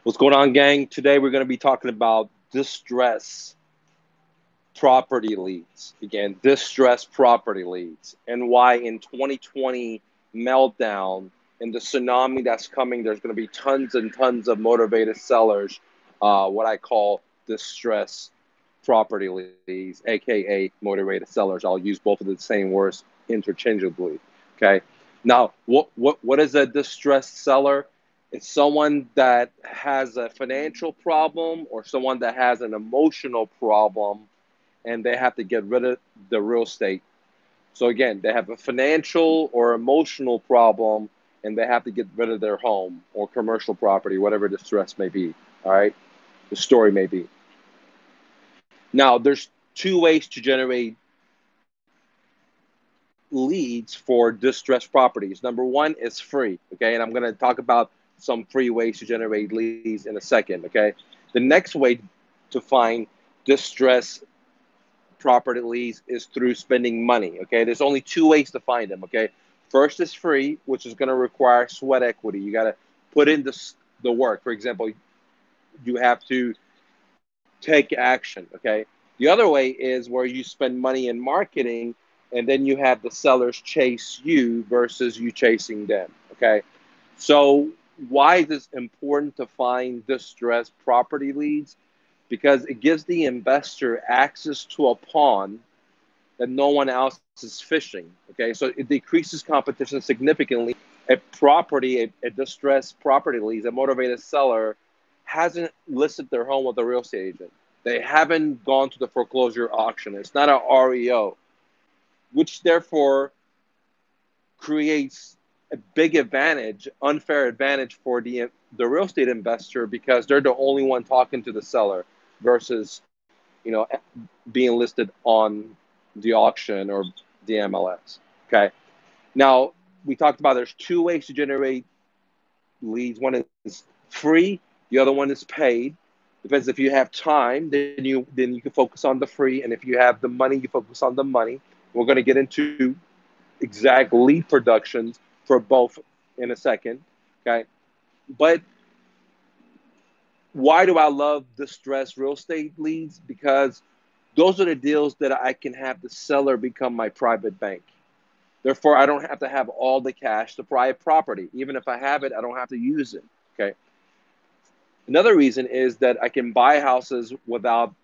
What's going on, gang? Today we're going to be talking about distress property leads. Again, distress property leads, and why in 2020 meltdown and the tsunami that's coming, there's going to be tons and tons of motivated sellers, what I call distress property leads, aka motivated sellers. I'll use both of the same words interchangeably. Okay. Now, what is a distressed seller? It's someone that has a financial problem or someone that has an emotional problem and they have to get rid of the real estate. So again, they have a financial or emotional problem and they have to get rid of their home or commercial property, whatever the stress may be. All right, the story may be. Now, there's two ways to generate leads for distressed properties. Number one is free. Okay, and I'm going to talk about some free ways to generate leads in a second. Okay, the next way to find distressed property leads is through spending money. Okay, there's only two ways to find them. Okay, first is free, which is going to require sweat equity. You got to put in the work. For example, you have to take action. Okay, the other way is where you spend money in marketing, and then you have the sellers chase you versus you chasing them. Okay, so why is this important to find distressed property leads? Because it gives the investor access to a pond that no one else is fishing. Okay, so it decreases competition significantly. A distressed property lease, a motivated seller hasn't listed their home with a real estate agent. They haven't gone to the foreclosure auction. It's not an REO, which therefore creates a big advantage, unfair advantage for the real estate investor because they're the only one talking to the seller versus being listed on the auction or the MLS. Okay. Now we talked about there's two ways to generate leads. One is free. The other one is paid. Depends if you have time, then you can focus on the free, and if you have the money, you focus on the money. We're going to get into exact lead productions for both in a second. Okay. But why do I love distressed real estate leads? Because those are the deals that I can have the seller become my private bank. Therefore, I don't have to have all the cash to buy a property. Even if I have it, I don't have to use it. Okay. Another reason is that I can buy houses without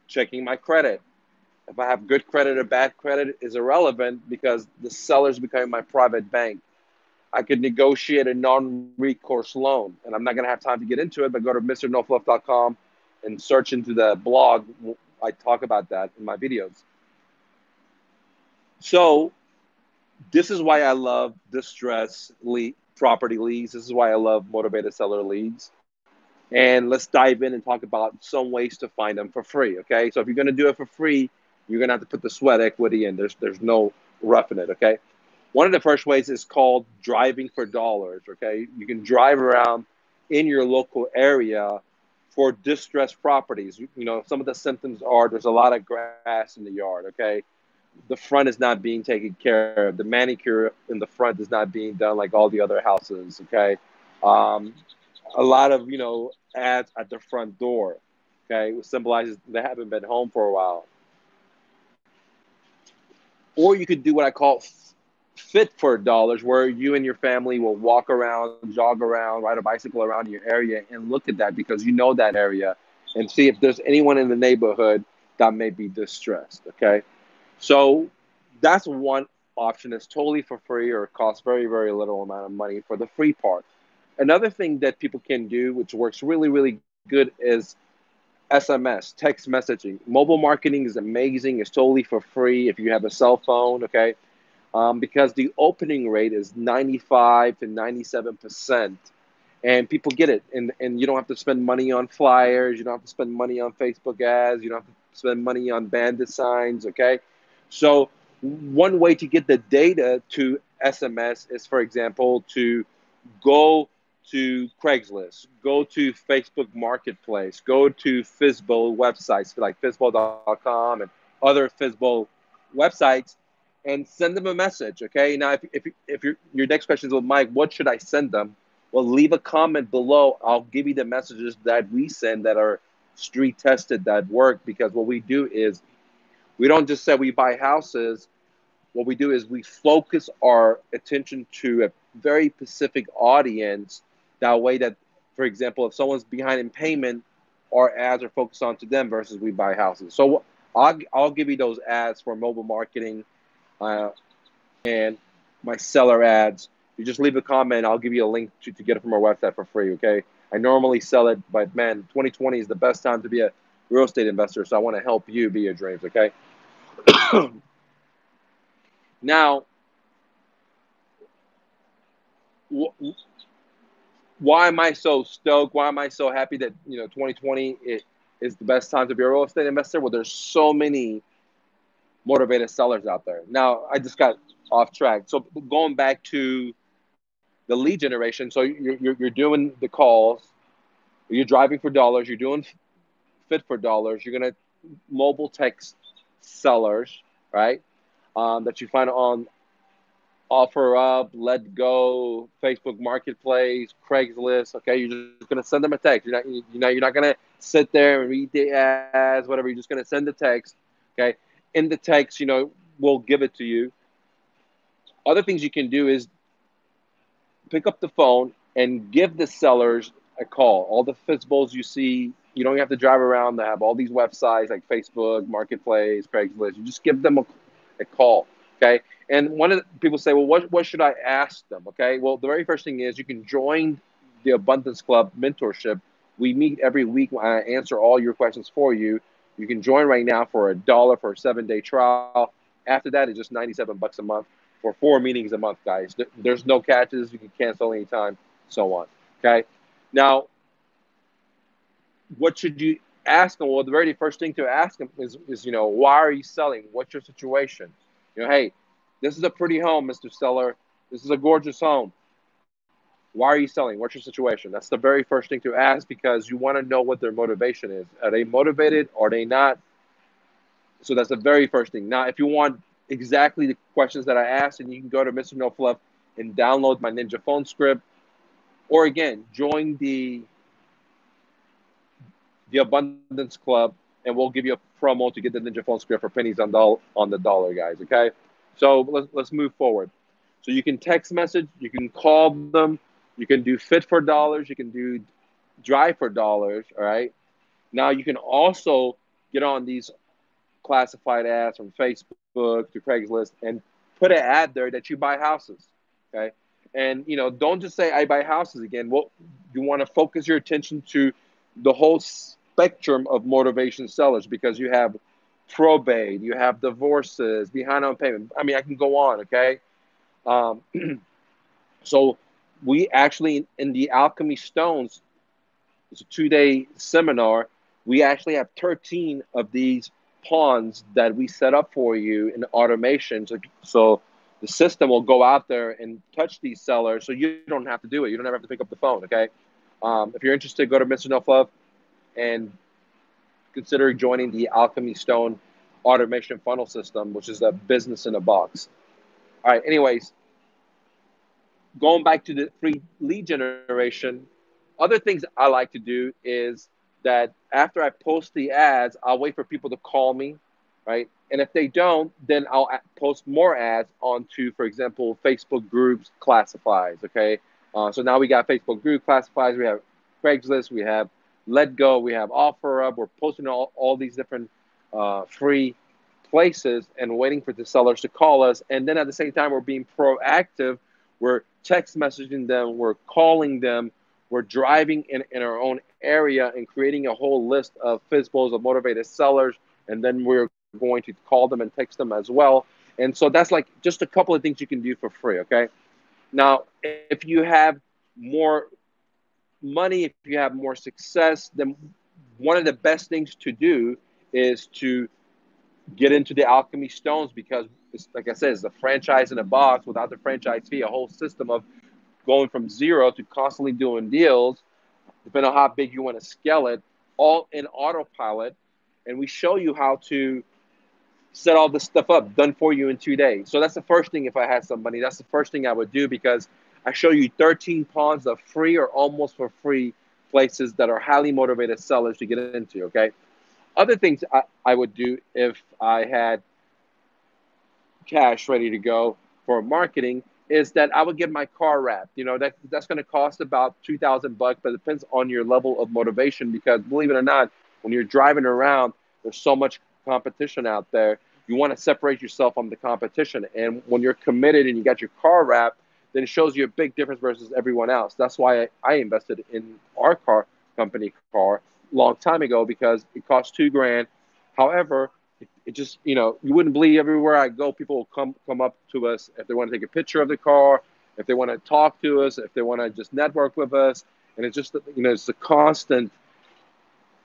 checking my credit. If I have good credit or bad credit is irrelevant because the seller's becoming my private bank. I could negotiate a non-recourse loan, and I'm not going to have time to get into it, but go to mrnofluff.com and search into the blog. I talk about that in my videos. So this is why I love distress property leads. This is why I love motivated seller leads. And let's dive in and talk about some ways to find them for free. Okay, so if you're going to do it for free, you're going to have to put the sweat equity in. There's no roughing it. Okay, one of the first ways is called driving for dollars. Okay, you can drive around in your local area for distressed properties. Some of the symptoms are there's a lot of grass in the yard. Okay, the front is not being taken care of. The manicure in the front is not being done like all the other houses. Okay, um, a lot of ads at the front door. Okay, which symbolizes they haven't been home for a while. Or you could do what I call fit for dollars, where you and your family will walk around, jog around, ride a bicycle around your area, and look at that because you know that area, and see if there's anyone in the neighborhood that may be distressed. Okay, so that's one option that's totally for free or costs very, very little amount of money for the free part. Another thing that people can do, which works really, really good, is SMS, text messaging. Mobile marketing is amazing. It's totally for free if you have a cell phone, okay? Because the opening rate is 95 to 97%. And people get it. And you don't have to spend money on flyers. You don't have to spend money on Facebook ads. You don't have to spend money on bandit signs, okay? So one way to get the data to SMS is, for example, to go to Craigslist, go to Facebook Marketplace, go to FSBO websites like FSBO.com and other FSBO websites, and send them a message. Okay. Now, if your next question is, well, Mike, what should I send them? Well, leave a comment below. I'll give you the messages that we send that are street tested, that work, because what we do is we don't just say we buy houses. What we do is we focus our attention to a very specific audience. That way that, for example, if someone's behind in payment, our ads are focused on to them versus we buy houses. So I'll give you those ads for mobile marketing uh, and my seller ads. You just leave a comment. I'll give you a link to get it from our website for free, okay? I normally sell it, but man, 2020 is the best time to be a real estate investor. So I want to help you be your dreams, okay? Now, why am I so stoked? Why am I so happy that 2020 is the best time to be a real estate investor? Well, there's so many motivated sellers out there. Now, I just got off track. So going back to the lead generation, so you're doing the calls, you're driving for dollars, you're doing fit for dollars, you're gonna mobile text sellers, right? That you find on OfferUp, Let Go, Facebook Marketplace, Craigslist. Okay, you're just gonna send them a text. You're not gonna sit there and read the ads, whatever. You're just gonna send the text. Okay, in the text, we'll give it to you. Other things you can do is pick up the phone and give the sellers a call. All the Fizzballs you see, you don't have to drive around. They have all these websites like Facebook Marketplace, Craigslist. You just give them a call. Okay. And one of the people say, well, what should I ask them? Okay. Well, the very first thing is you can join the Abundance Club mentorship. We meet every week. I answer all your questions for you. You can join right now for $1 for a 7-day trial. After that, it's just $97 a month for 4 meetings a month, guys. There's no catches. You can cancel anytime, so on. Okay. Now, what should you ask them? Well, the very first thing to ask them is why are you selling? What's your situation? Hey, this is a pretty home, Mr. Seller. This is a gorgeous home. Why are you selling? What's your situation? That's the very first thing to ask, because you want to know what their motivation is. Are they motivated? Are they not? So that's the very first thing. Now, if you want exactly the questions that I asked, and you can go to Mr. No Fluff and download my Ninja phone script, or again, join the Abundance Club, and we'll give you a promo to get the Ninja phone script for pennies on the dollar, guys. Okay, so let's move forward. So you can text message, you can call them, you can do fit for dollars, you can do drive for dollars. All right. Now you can also get on these classified ads from Facebook to Craigslist and put an ad there that you buy houses. Okay. And don't just say I buy houses again. Well, you want to focus your attention to the whole spectrum of motivation sellers, because you have probate, you have divorces, behind on payment. I mean, I can go on. Okay. Um, so we actually, in the Alchemy Stones, it's a 2-day seminar. We actually have 13 of these pawns that we set up for you in automation. So the system will go out there and touch these sellers, so you don't have to do it. You don't ever have to pick up the phone, okay? If you're interested, go to Mr. No Fluff and consider joining the Alchemy Stone automation funnel system, which is a business in a box. All right, anyways, going back to the free lead generation, other things I like to do is that after I post the ads, I'll wait for people to call me, right? And if they don't, then I'll post more ads onto, for example, Facebook groups, classifieds, okay? So now we got Facebook group classifieds, we have Craigslist, we have Let Go, we have OfferUp. We're posting all these different free places and waiting for the sellers to call us. And then at the same time, we're being proactive. We're text messaging them, we're calling them, we're driving in our own area and creating a whole list of Fizzballs of motivated sellers. And then we're going to call them and text them as well. And so that's like just a couple of things you can do for free, okay? Now, if you have more money, if you have more success, then one of the best things to do is to get into the Alchemy Stones, because it's, like I said, it's a franchise in a box without the franchise fee, a whole system of going from zero to constantly doing deals, depending on how big you want to scale it, all in autopilot. And we show you how to set all this stuff up, done for you in 2 days. So that's the first thing. If I had some money, that's the first thing I would do, because I show you 13 pawns of free or almost for free places that are highly motivated sellers to get into, okay? Other things I would do if I had cash ready to go for marketing is that I would get my car wrapped. You know, that's going to cost about 2,000 bucks, but it depends on your level of motivation because believe it or not, when you're driving around, there's so much competition out there. You want to separate yourself from the competition. And when you're committed and you got your car wrapped, then it shows you a big difference versus everyone else. That's why I invested in our car company car a long time ago because it cost 2 grand. However, it just, you know, you wouldn't believe everywhere I go, people will come up to us if they want to take a picture of the car, if they want to talk to us, if they want to just network with us. And it's just, you know, it's a constant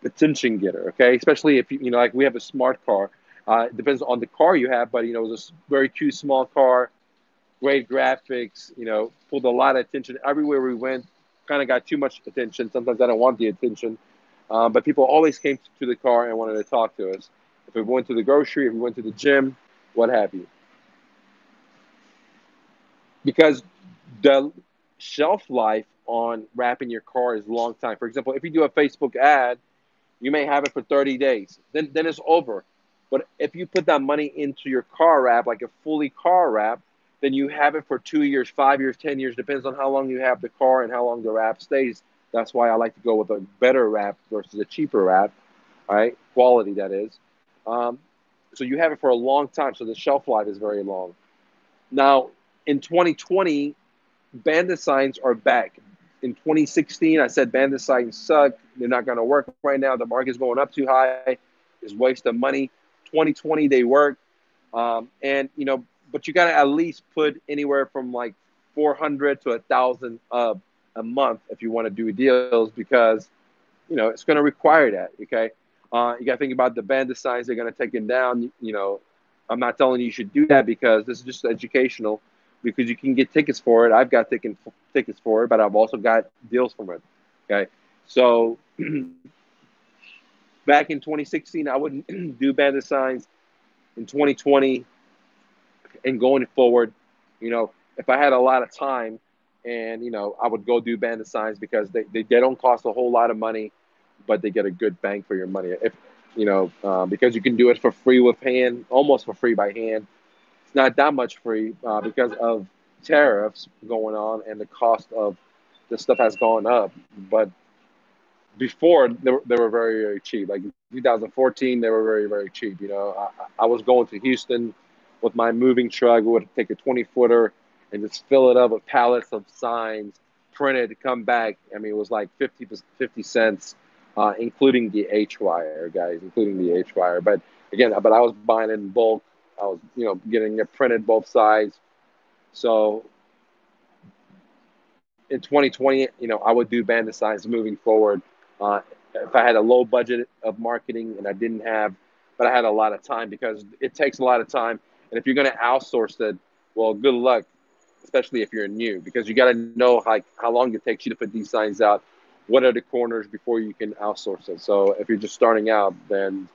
attention getter, okay? Especially if, you know, like we have a smart car. It depends on the car you have, but, you know, it's a very cute small car, great graphics, you know, pulled a lot of attention. Everywhere we went, kind of got too much attention. Sometimes I don't want the attention. But people always came to the car and wanted to talk to us. If we went to the grocery, if we went to the gym, what have you. Because the shelf life on wrapping your car is a long time. For example, if you do a Facebook ad, you may have it for 30 days. Then it's over. But if you put that money into your car wrap, like a fully car wrap, then you have it for 2 years, 5 years, 10 years, depends on how long you have the car and how long the wrap stays. That's why I like to go with a better wrap versus a cheaper wrap, right? Quality, that is. Um, so you have it for a long time. So the shelf life is very long. Now, in 2020, bandit signs are back. In 2016, I said bandit signs suck. They're not going to work right now. The market's going up too high. It's waste of money. 2020, they work. And, you know, but you got to at least put anywhere from like 400 to 1,000 a month if you want to do deals because, you know, it's going to require that. Okay. You got to think about the bandit signs. They're going to take it down. You know, I'm not telling you should do that because this is just educational because you can get tickets for it. I've got tickets for it, but I've also got deals from it. Okay. So back in 2016, I wouldn't do bandit signs. In 2020 and going forward, you know, if I had a lot of time and, you know, I would go do bandit signs because they don't cost a whole lot of money, but they get a good bang for your money. If, you know, because you can do it for free with hand, almost for free by hand. It's not that much free because of tariffs going on and the cost of the stuff has gone up. But before they were very very cheap. Like in 2014, they were very very cheap. You know, I was going to Houston with my moving truck. We would take a 20-footer and just fill it up with pallets of signs, printed to come back. I mean, it was like 50 cents, including the H wire, guys, including the H wire. But again, but I was buying it in bulk. I was, you know, getting it printed both sides. So in 2020, you know, I would do bandit signs moving forward. Uh, if I had a low budget of marketing and I didn't have, but I had a lot of time because it takes a lot of time. And if you're going to outsource it, well, good luck, especially if you're new, because you got to know how long it takes you to put these signs out. What are the corners before you can outsource it? So if you're just starting out, then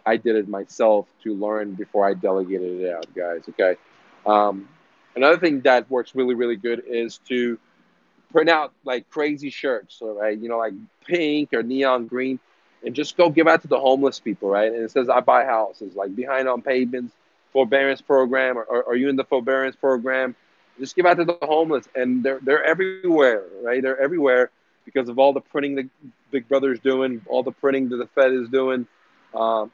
I did it myself to learn before I delegated it out, guys. Okay. Um, Another thing that works really, really good is to print out like crazy shirts, so, right? You know, like pink or neon green, and just go give out to the homeless people, right? And it says, "I buy houses," like behind on pavements, forbearance program, or are you in the forbearance program? Just give out to the homeless, and they're everywhere, right? They're everywhere because of all the printing the Big Brother's doing, all the printing that the Fed is doing, um,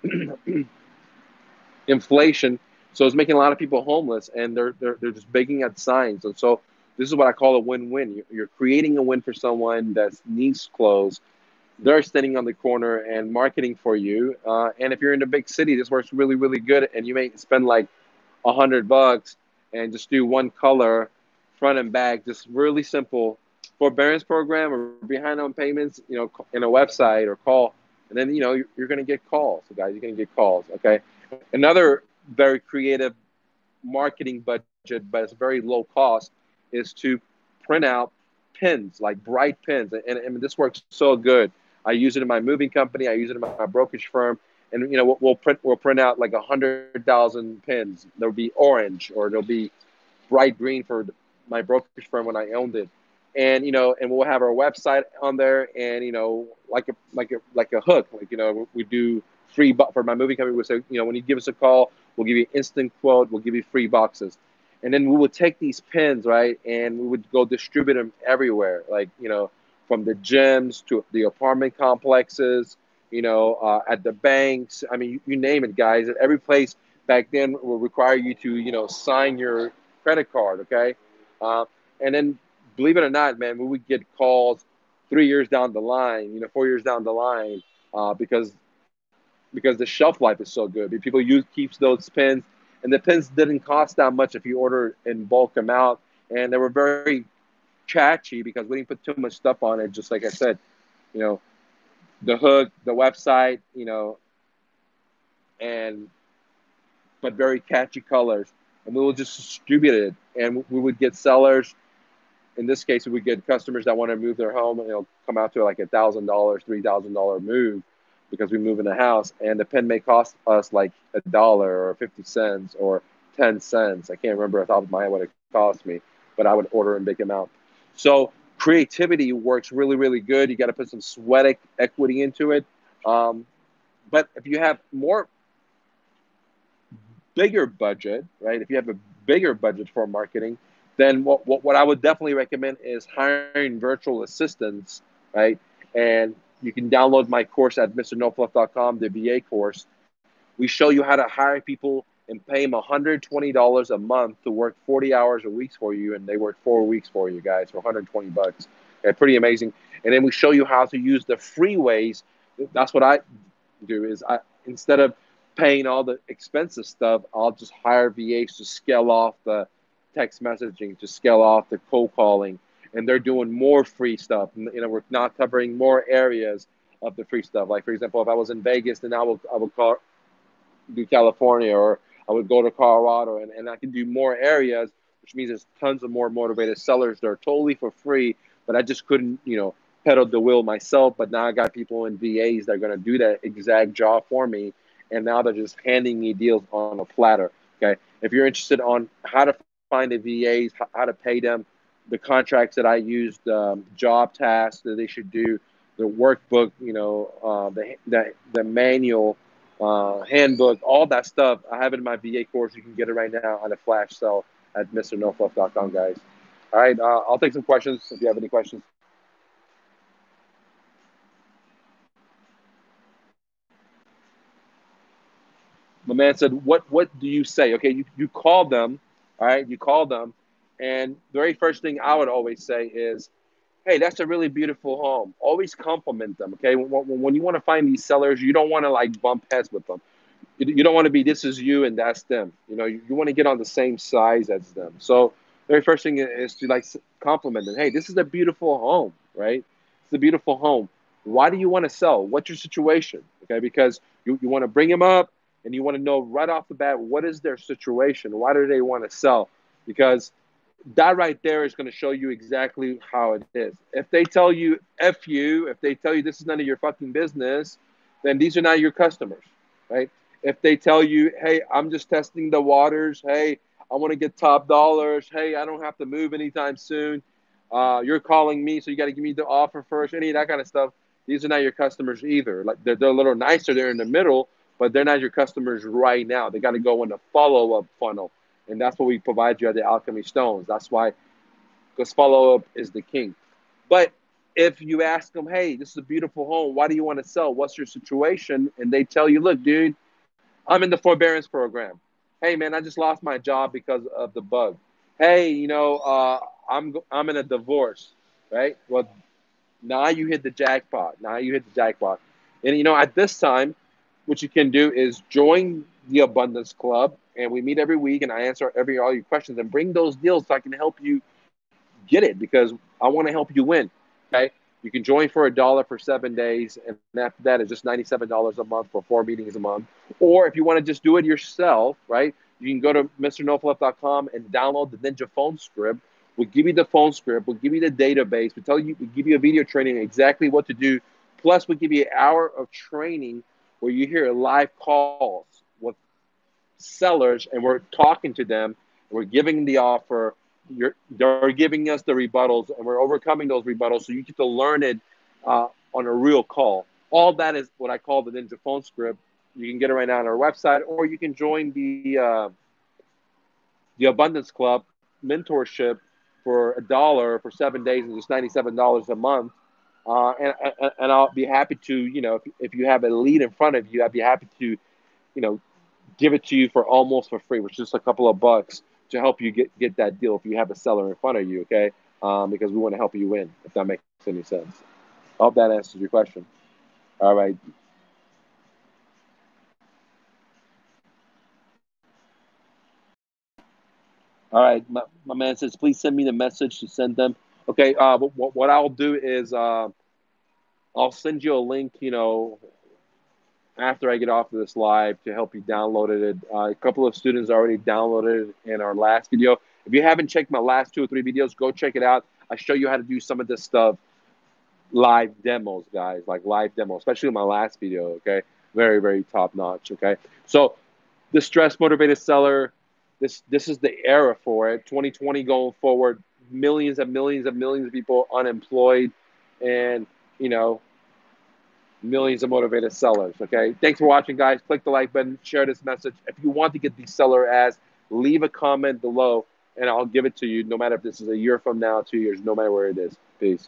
inflation. So it's making a lot of people homeless, and they're just begging at signs. And so this is what I call a win-win. You're creating a win for someone that needs clothes. They're standing on the corner and marketing for you. And if you're in a big city, this works really, really good. And you may spend like $100 and just do one color, front and back, just really simple forbearance program or behind on payments, you know, in a website or call. And then, you know, you're going to get calls. So guys, you're going to get calls. Okay. Another very creative marketing budget, but it's very low cost, is to print out pins, like bright pins. And this works so good. I use it in my moving company. I use it in my brokerage firm. And, you know, we'll print out like 100,000 pins. There'll be orange or there'll be bright green for my brokerage firm when I owned it. And and we'll have our website on there, and like a hook, like we do free for my moving company. We say, when you give us a call, we'll give you an instant quote, we'll give you free boxes, and then we would take these pins, right, and we would go distribute them everywhere, like from the gyms to the apartment complexes, at the banks. I mean, you name it, guys. At every place back then will require you to sign your credit card, okay, and then believe it or not, man, we would get calls 3 years down the line, 4 years down the line, because the shelf life is so good. People keeps those pins, and the pins didn't cost that much if you order in bulk amount, and they were very catchy because we didn't put too much stuff on it. Just like I said, you know, the hook, the website, and but very catchy colors, and we will just distribute it, and we would get sellers. In this case, we would get customers that want to move their home, and it'll come out to like $1,000, $3,000 move because we move in the house, and the pen may cost us like $1 or 50 cents or 10 cents. I can't remember off the top of my head what it cost me, but I would order in big amount. So creativity works really, really good. You got to put some sweat equity into it. But if you have bigger budget, right? If you have a bigger budget for marketing, then what I would definitely recommend is hiring virtual assistants, right? And you can download my course at mrnofluff.com, the VA course. We show you how to hire people and pay them $120 a month to work 40 hours a week for you, and they work 4 weeks for you guys for 120 bucks. Okay, pretty amazing. And then we show you how to use the free ways. That's what I do is instead of paying all the expensive stuff, I'll just hire VAs to scale off the text messaging, to scale off the cold calling, and they're doing more free stuff. We're not covering more areas of the free stuff. Like for example, if I was in Vegas, then I would do California, or I would go to Colorado, and I can do more areas, which means there's tons of more motivated sellers that are totally for free, but I just couldn't, pedal the wheel myself. But now I got people in VAs that are going to do that exact job for me, and now they're just handing me deals on a platter. Okay, if you're interested on how to find the VAs, how to pay them, the contracts that I used, job tasks that they should do, the workbook, the manual, handbook, all that stuff, I have it in my VA course. You can get it right now on a flash sale at mrnofluff.com, guys. All right, I'll take some questions if you have any questions. The man said, "What do you say?" Okay, you call them, all right. You call them, and the very first thing I would always say is, "Hey, that's a really beautiful home." Always compliment them. Okay, when you want to find these sellers, you don't want to like bump heads with them. You don't want to be this is you and that's them. You want to get on the same size as them. So the very first thing is to like compliment them. Hey, this is a beautiful home, right? It's a beautiful home. Why do you want to sell? What's your situation? Okay, because you want to bring them up, and you want to know right off the bat what is their situation. Why do they want to sell? Because that right there is going to show you exactly how it is. If they tell you F you, if they tell you this is none of your fucking business, then these are not your customers, right? If they tell you, hey, I'm just testing the waters, hey, I want to get top dollars, hey, I don't have to move anytime soon, you're calling me, so you got to give me the offer first, any of that kind of stuff, these are not your customers either. Like they're a little nicer, they're in the middle, but they're not your customers right now. They got to go in the follow-up funnel. And that's what we provide you at the Alchemy Stones. That's why, because follow-up is the king. But if you ask them, hey, this is a beautiful home, why do you want to sell? What's your situation? And they tell you, look, dude, I'm in the forbearance program. Hey, man, I just lost my job because of the bug. Hey, I'm in a divorce, right? Well, now you hit the jackpot. Now you hit the jackpot. And at this time, what you can do is join the Abundance Club, and we meet every week, and I answer all your questions and bring those deals so I can help you get it, because I want to help you win. Okay, you can join for $1 for 7 days, and after that, it's just $97 a month for 4 meetings a month. Or if you want to just do it yourself, right? You can go to mrnofluff.com and download the Ninja phone script. We'll give you the phone script. We'll give you the database. We give you a video training exactly what to do. Plus, we give you an hour of training where you hear live calls with sellers, and we're talking to them. We're giving the offer. they're giving us the rebuttals, and we're overcoming those rebuttals. So you get to learn it on a real call. All that is what I call the Ninja Phone Script. You can get it right now on our website, or you can join the Abundance Club mentorship for $1 for 7 days and just $97 a month. And I'll be happy to, if you have a lead in front of you, I'd be happy to, you know, give it to you for almost for free, which is just a couple of bucks to help you get that deal if you have a seller in front of you, okay? Because we want to help you win, if that makes any sense. I hope that answers your question. All right. All right. My man says, please send me the message to send them. Okay. But what I'll do is I'll send you a link, after I get off of this live to help you download it. A couple of students already downloaded it in our last video. If you haven't checked my last 2 or 3 videos, go check it out. I show you how to do some of this stuff, live demos, guys, like live demos, especially in my last video, okay? Very, very top notch, okay? So the stress motivated seller, this is the era for it. 2020 going forward, millions and millions and millions of people unemployed, and you know millions of motivated sellers. Okay, thanks for watching, guys. Click the like button, share this message. If you want to get these seller ads, leave a comment below, and I'll give it to you. No matter if this is a year from now, 2 years, no matter where it is. Peace.